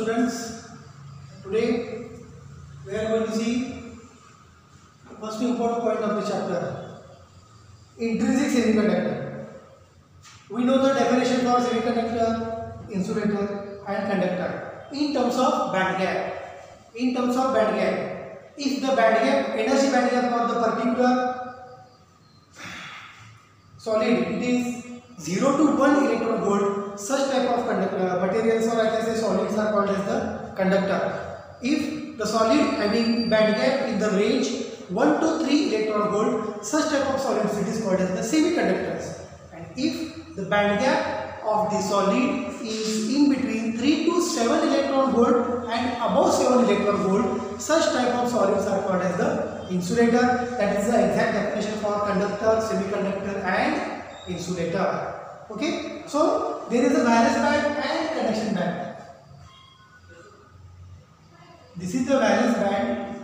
students. Today we are going to see the first important point of the chapter, intrinsic semiconductor. We know the definition for semiconductor, insulator and conductor in terms of band gap. In terms of band gap, if the band gap, energy band gap for the particular solid, it is 0 to 1 electron volt, such type of conductor materials, or I can say solids, are called as the conductor. If the solid having band gap in the range 1 to 3 electron volt, such type of solids, it is called as the semiconductors. And if the band gap of the solid is in between 3 to 7 electron volt and above 7 electron volt, such type of solids are called as the insulator. That is the exact definition for conductor, semiconductor and insulator. Okay, so there is a valence band and conduction band. This is the valence band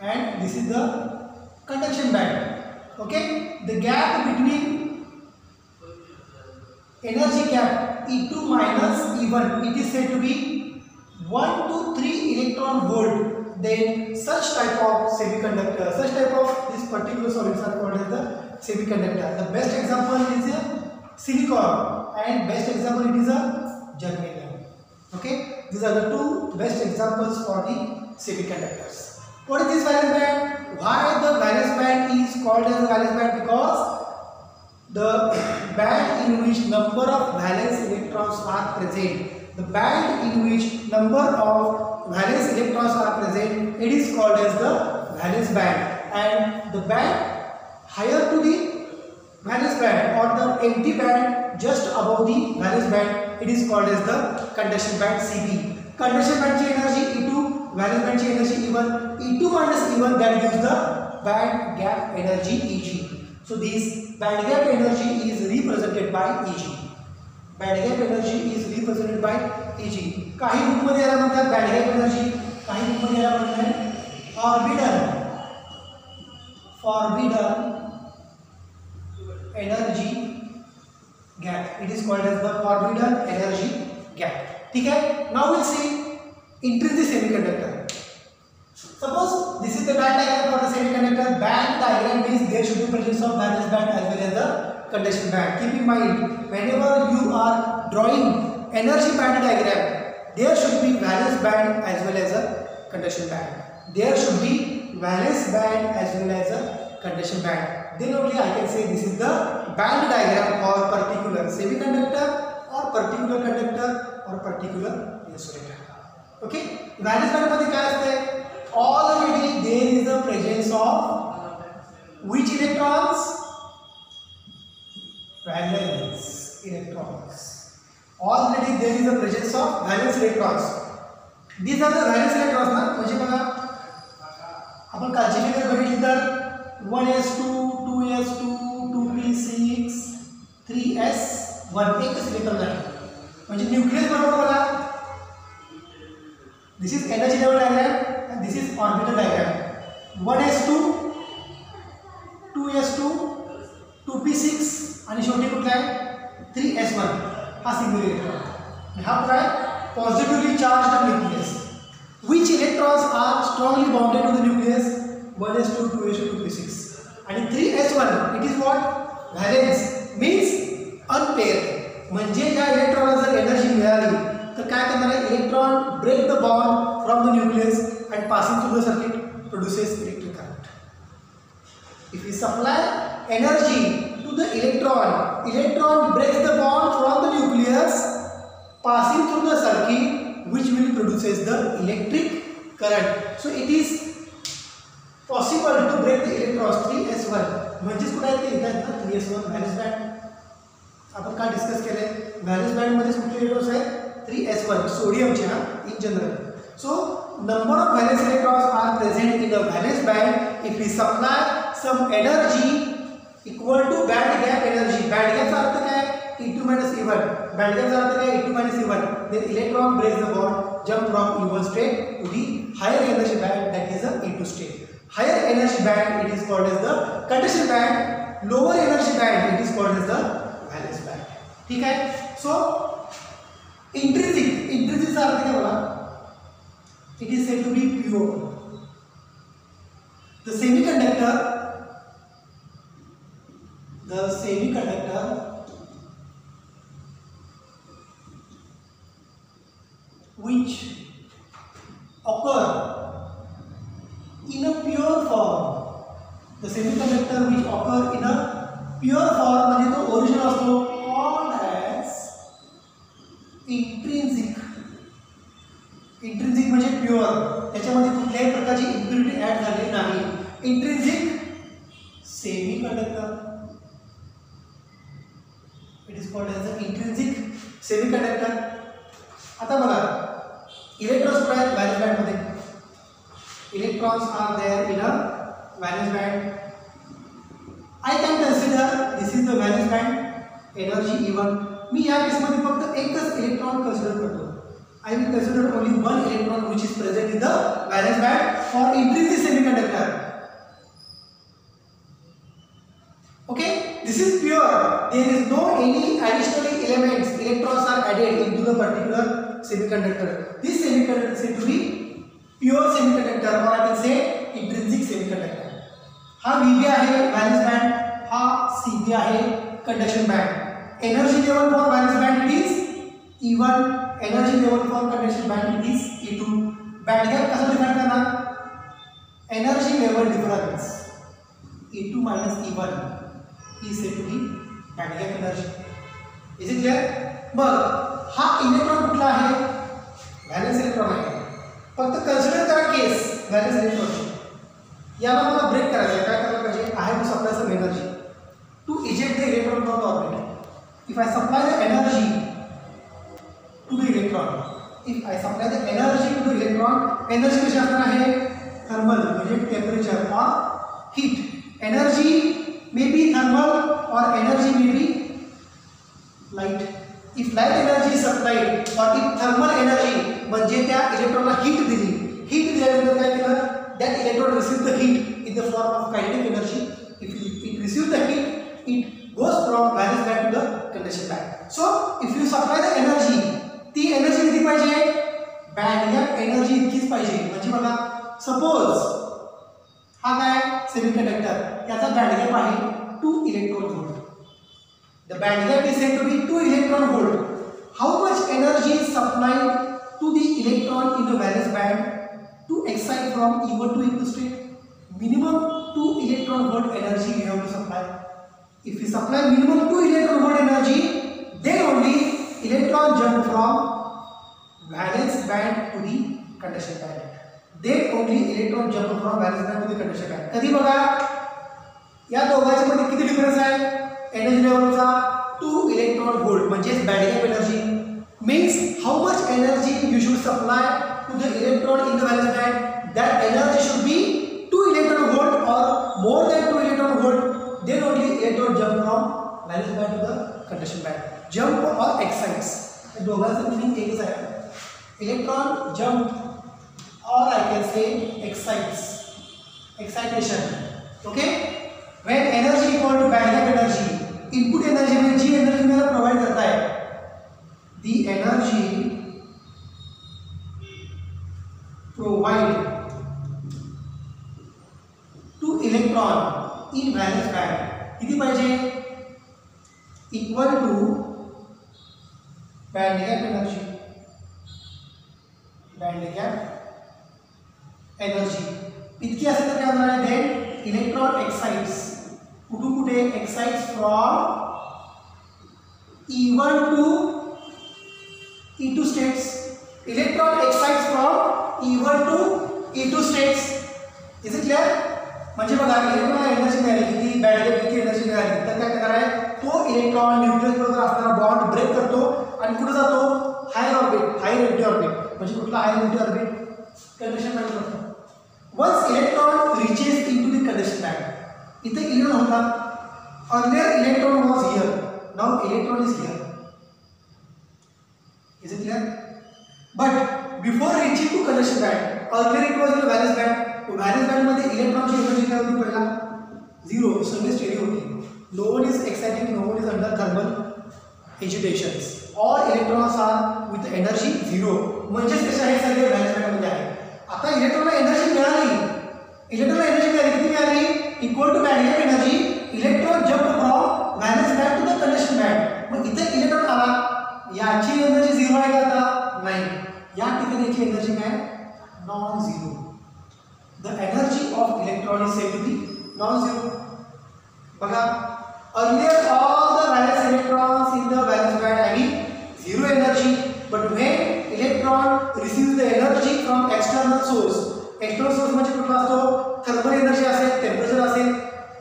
and this is the conduction band. Okay, the gap between energy gap E2 minus E1, it is said to be 1 to 3 electron volt. Then such type of semiconductor, such type of this particular solids are called as the semiconductor. The best example is a silicon and best example it is a germanium. Okay, these are the two best examples for the semiconductors. What is this valence band? Why the valence band is called as a valence band? Because the band in which number of valence electrons are present, the band in which number of valence electrons are present, it is called as the valence band. And the band higher to the valence band or the empty band just above the valence band, it is called as the conduction band CB. Conduction band energy E2, valence band energy E1, E2 minus E1, that gives the band gap energy EG. So this band gap energy is represented by EG. Band gap energy is represented by EG. काही book मध्ये याला म्हणतात band gap energy, काही book मध्ये याला म्हणतात forbidden energy gap. It is called as the forbidden energy gap. ठीक है. Now will see intrinsic semiconductor. Suppose this is the band diagram for the semiconductor. Band diagram means there should be presence of valence band as well as the conduction band. Keep in mind, whenever you are drawing energy band diagram, there should be valence band as well as a conduction band. There should be valence band as well as a conduction band. Then only I can say this is the band diagram for particular semiconductor or particular conductor or particular insulator. Okay, valence band मध्ये काय असते? Already there is the presence of which electrons? Valence electrons. Already there is the presence of valence electrons. These are the valence electrons ना. म्हणजे बघा आपण कालची figure बघितली तर 1s2 2s2 2p6 3s1 एकच इलेक्ट्रॉन आहे. म्हणजे न्यूक्लियस बरोबर बघा. This is energy level diagram and this is orbital diagram. 1s2 2s2 2p6 आणि शेवटी कुठला आहे 3s1 हा सिंगल इलेक्ट्रॉन. हा काय positively charged nucleus. Which electrons are strongly bonded to the nucleus? 1s2 2s2 2p6 आणि 3s1 it is what? Valence means unpaired. म्हणजे या इलेक्ट्रॉनला जर एनर्जी मिळाली तर काय करणार आहे? Electron break the bond from the nucleus and passing through the circuit produces electric current. If we supply energy to the electron breaks the bond from the nucleus, passing through the circuit, which will produces the electric current. So it is possible to break the electrons 3s1. म्हणजेच कुठे आहे ते इथं ना 3s1 valence band. आपण काय discuss केले? Valence band मध्ये कुठले इलेक्ट्रॉन्स आहेत? 3s1 सोडियमचे हा in general. So number of valence electrons are present in the valence band. If we supply some energy equal to band gap energy, band gap चा अर्थ काय? E2 minus E1. Band gap चा अर्थ काय? E2 minus E1. Then electron breaks the bond, jump from E1 state to the higher energy band, that is the E2 state. Higher energy band it is called as the conduction band. Lower energy band it is called as the valence band. ठीक है. So intrinsic चा अर्थ काय बोला? it is said to be pure. The semiconductor which occur in a pure form, the semiconductor which occur in a pure form म्हणजे तो original असतो, called as intrinsic. Intrinsic म्हणजे pure, त्याच्यामध्ये कुठल्याही प्रकारची इम्प्युरिटी ऍड झालेली नाही. Intrinsic semiconductor, it is called as a intrinsic semiconductor. आता बघा, इलेक्ट्रॉन्स कुठे आहेत? व्हॅलेन्स बँड मध्ये. Electrons are there in a valence band. I can consider this is the valence band, energy E1. मी या केसमध्ये फक्त एकच इलेक्ट्रॉन कन्सिडर करतो. I will consider only one electron which is present in the valence band for intrinsic semiconductor. Okay, this is pure. There is no any additional elements, electrons are added into the particular semiconductor. This semiconductor is said to be pure semiconductor, or I can say intrinsic semiconductor. हा VB आहे valence band, हा CB आहे conduction band. Energy level for valence band it is E1. Energy level for conduction band it is E2. Band gap कसं define करणार? Energy level difference E2 minus E1 is said to be band gap energy. Is it clear? मग हा electron कुठला आहे? Valence electron आहे. फक्त consider करा case valence electron. याला मला ब्रेक करायचं आहे. काय करायला पाहिजे? I have to supply some energy to eject the electron from the orbit. If I supply the energy to the electron, if I supply the energy to the electron, energy कशी असणार आहे? thermal म्हणजे temperature or heat. Energy may be thermal or energy may be light. If light energy is supplied or if thermal energy म्हणजे त्या इलेक्ट्रॉनला heat दिली, heat दिल्यानंतर काय केलं? that electron receives the heat in the form of kinetic energy. If it receives the heat, it goes from valence band to the conduction band. So if you supply the energy, ती energy किती पाहिजे? Band gap energy इतकीच पाहिजे. म्हणजे बघा, suppose हा काय semiconductor, त्याचा बँड गॅप आहे 2 electron volt. The band gap is said to be 2 electron volt. How much energy is supplied to the electron in the valence band to excite from E1 to E2 state? Minimum 2 electron volt energy we have to supply. If we supply minimum 2 electron volt energy, then only electron jump from valence band to the conduction band. Then only electron jump from valence band to the conduction band. कधी बघा, या दोघांच्या मध्ये किती difference आहे? Energy लेवलचा 2 electron volt म्हणजे band gap energy. Means how much energy you should supply to the electron in the valence band. That energy should be 2 electron volt or more than 2 electron volt. Then only electron jump from valence band to the conduction band. Jump or excites दोघांचं meaning एकच आहे. Electron jump or I can say excites, excitation. Okay, when energy equal to band gap energy, input energy म्हणजे जी energy मला provide करताय, the energy provide to electron in valence band किती पाहिजे? Equal to band gap energy. Band gap energy इतकी असेल तर काय होणार आहे? देन इलेक्ट्रॉन एक्साइट्स कुठून कुठे? Excites from E1 to E2 states. Electron excites from E1 to E2 states. Is it clear? म्हणजे बघा, इलेक्ट्रॉनला एनर्जी मिळाली किती, बँड गॅप किती एनर्जी मिळाली, तर काय करणार आहे? तो इलेक्ट्रॉन न्यूक्लियस बरोबर असणारा बॉन्ड ब्रेक करतो आणि कुठे जातो? Higher orbit, higher empty orbit. म्हणजे कुठला higher empty orbit? Conduction band जातो. Once electron reaches into the conduction band, इथे इलेक्ट्रॉन होता, earlier electron was here, now electron is here. Is it clear? But before reaching to conduction band, earlier it was in valence band. Valence band मध्ये इलेक्ट्रॉनची energy काय होती? पहिला 0, सगळे steady होते. No one is exciting, no one is under thermal agitations. All electrons are with energy 0. म्हणजेच कसे आहे? सगळे व्हॅलेन्स बँड मध्ये आहे. आता इलेक्ट्रॉनला एनर्जी मिळाली, इलेक्ट्रॉनला एनर्जी मिळाली, किती मिळाली? Equal to magnetic energy. Electron jump from valence band to the conduction band. मग इथे इलेक्ट्रॉन आला, याची एनर्जी झिरो आहे का आता? नाही. या ठिकाणी याची एनर्जी काय? Non zero. The energy of electron is said to be non zero. बघा, earlier all the valence electrons in the valence band having zero energy, but when electron receive the energy from external source. External source म्हणजे कुठला असतो? Thermal energy असेल, temperature असेल,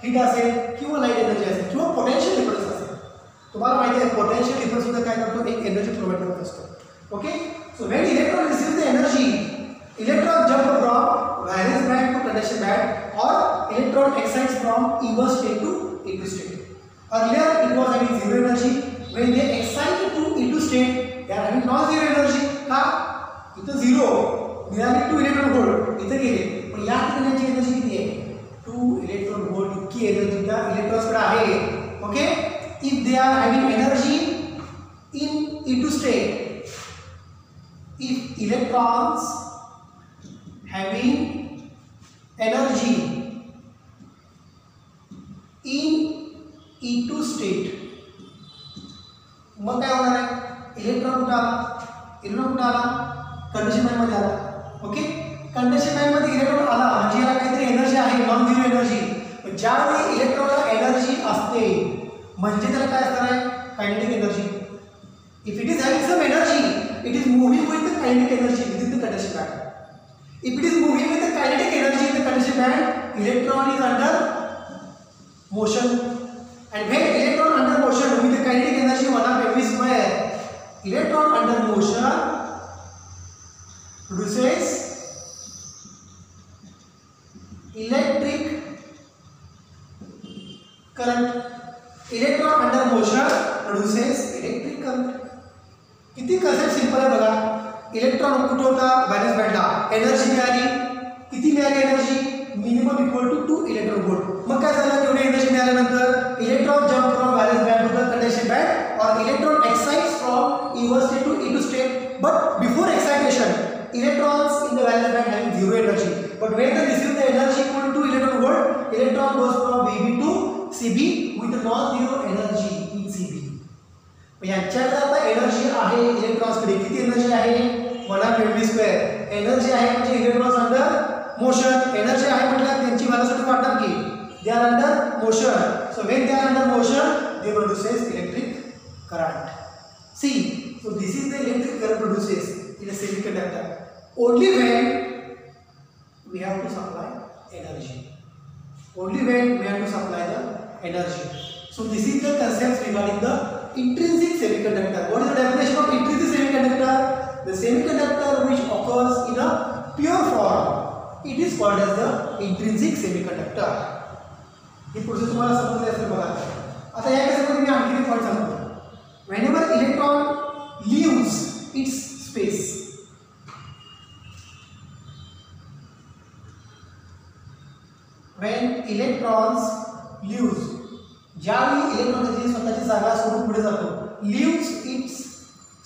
heat असेल, किंवा light energy असेल, किंवा पोटेन्शियल डिफरन्स असेल. तुम्हाला माहिती आहे पोटेन्शियल डिफरन्स सुद्धा काय करतो? एक एनर्जी प्रोव्हाइड करत असतो. Okay, so when electron receive the energy, electron jump from valence band to conduction band, और electron excites from E1 state to E2 state. Earlier it was having zero energy. When they excite to E2 state, they are having non-zero energy. का? इथं zero मिळाली 2 electron volt, इथं गेले, पण या ठिकाणी energy किती आहे? 2 इलेक्ट्रॉन व्होल्ट इतकी एनर्जी त्या इलेक्ट्रॉन्सकडे आहे. Okay, if they are having energy in E2 state, if electrons having energy in E2 state, मग काय होणार आहे? इलेक्ट्रॉन कुठं आला? इलेक्ट्रॉन कुठं आला? कंडक्शन बँड मध्ये आला. ओके, कंडक्शन बँड मध्ये इलेक्ट्रॉन आला म्हणजे याला काहीतरी एनर्जी आहे, नॉन झिरो एनर्जी. ज्यावेळी इलेक्ट्रॉनला एनर्जी असते म्हणजे त्याला काय असणार आहे? Kinetic energy. If it is having some energy, it is moving with the kinetic energy within the conduction band. If it is moving with the kinetic energy in the conduction band, electron is under motion. And when electron under motion with the kinetic energy 1/mv square, electron under motion produces electric current. Electron under motion produces electric current. किती concept simple आहे बघा. Electron कुठे होता? Valence बँडला. Energy मिळाली, किती मिळाली energy? Minimum equal to 2 electron volt. मग काय झालं? तेवढी एनर्जी मिळाल्यानंतर electron jump from valence band to the conduction band, और electron excites from E1 state to E2 state. But before excitation, electrons in the valence band having zero energy. But when they receive the energy equal to electron volt, electron goes from VB to CB with non-zero energy in CB. यांच्याकडे आता energy आहे इलेक्ट्रॉन्सकडे. किती energy आहे? 1/mv². Energy आहे म्हणजे electrons under motion. Energy आहे म्हटलं त्यांची व्हेलॉसिटी वाढणार की they are under motion. So when they are under motion they produces electric current. See, so this is the electric current produces in a semiconductor only when we have to supply energy. Only when we have to supply the energy. So this is the concept regarding the intrinsic semiconductor. What is the definition of intrinsic semiconductor? The semiconductor which occurs in a pure form, it is called as the intrinsic semiconductor. He process तुम्हाला समजली असेल बघा. आता या केसमध्ये मी आणखी एक point सांगतो. Whenever electron leaves its space, when electrons leaves, ज्यावेळी इलेक्ट्रॉन त्याची स्वतःची जागा सोडून पुढे जातो, leaves its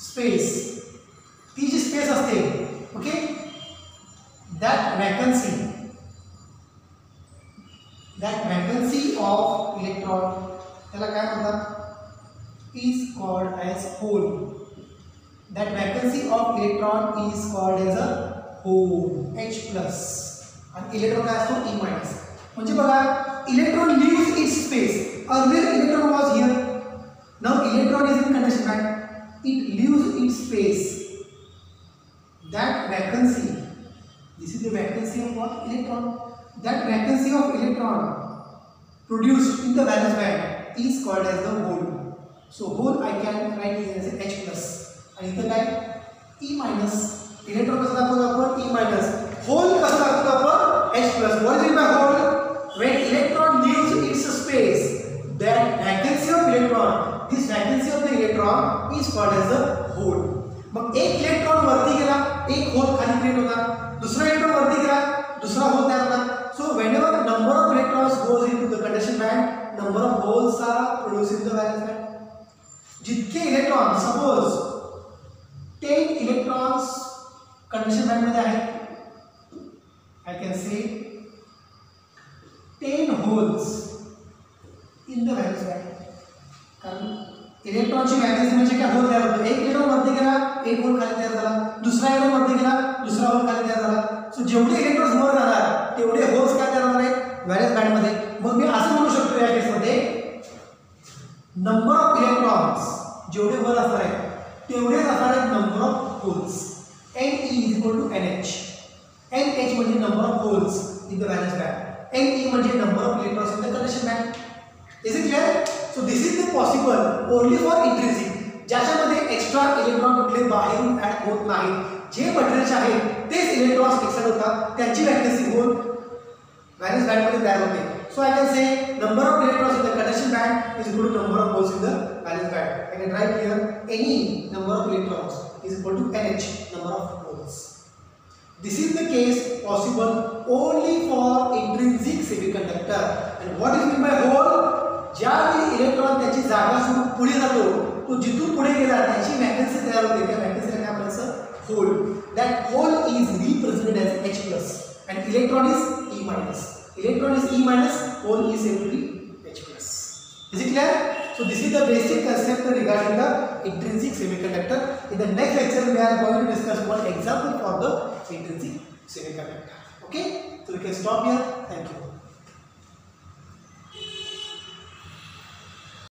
space, ती जी स्पेस असते, okay, that vacancy of electron त्याला काय म्हणतात? is called as hole. That vacancy of electron is called as a hole, H plus. आणि इलेक्ट्रॉन काय असतो? E minus. म्हणजे बघा, electron leaves its space. Earlier electron was here. Now electron is in conduction band. It leaves its space. That vacancy, this is the vacancy of what? Electron. That vacancy of electron produced in the valence band is called as the hole. So hole I can write here as H plus. आणि इथं काय? E minus. Electron कसं दाखवतो आपण? E minus. Whole कसं दाखवतो आपण? H plus. What is it by hole? When electron leaves its space, that vacancy of electron, this vacancy of the electron is called as a hole. मग एक electron वरती गेला, एक होल खाली create होता. दुसरा इलेक्ट्रॉन वरती गेला, दुसरा होल तयार होता. So whenever number of electrons goes into the conduction band, number of holes are produced in the valence band. जितके electron, suppose 10 electrons conduction band मध्ये आहेत, I can say 10 holes in the valence band. कारण इलेक्ट्रॉनची वॅलेन्सी म्हणजे काय, whole तयार होतो. एक इलेक्ट्रॉन मध्ये गेला, एक होल खाली तयार झाला. दुसरा इलेक्ट्रॉन मध्ये गेला, दुसरा होल खाली तयार झाला. सो जेवढे इलेक्ट्रॉन्स वर जाणार तेवढे होल्स काय तयार होणार आहेत व्हॅलेन्स बँड मध्ये. मग मी असं म्हणू शकतो या केसमध्ये नंबर ऑफ इलेक्ट्रॉन्स जेवढे वर असणार आहेत तेवढेच असणार आहेत number of holes. Ne is equal to NH. NH म्हणजे number of holes in the valence band. Ne म्हणजे number of electrons in the conduction band. Is it clear? So this is the possible only for intrinsic, ज्याच्यामध्ये extra electron कुठले बाहेरून add होत नाहीत. जे मटेरियलचे आहेत तेच electrons excite होतात, त्यांची वॅलेन्सी होल व्हॅलेन्स बँड मध्ये तयार होते. So I can say number of electrons in the conduction band is equal to number of holes in the valence band. I can write here any number of electrons is equal to NH, number of holes. This is the case possible only for intrinsic semiconductor. And what is meant by hole? ज्यावेळी electron त्याची जागा सोडून पुढे जातो, तो जिथून पुढे गेला त्याची वॅलेन्सी तयार होते. त्या वॅलेन्सीला काय म्हणायचं? Hole. That hole is represented as H plus and electron is E minus. Electron is E minus, hole is simply H plus. Is it clear? So this is the basic concept regarding the intrinsic semiconductor. In the next lecture we are going to discuss one example for the intrinsic semiconductor. Okay, so we can stop here. Thank you.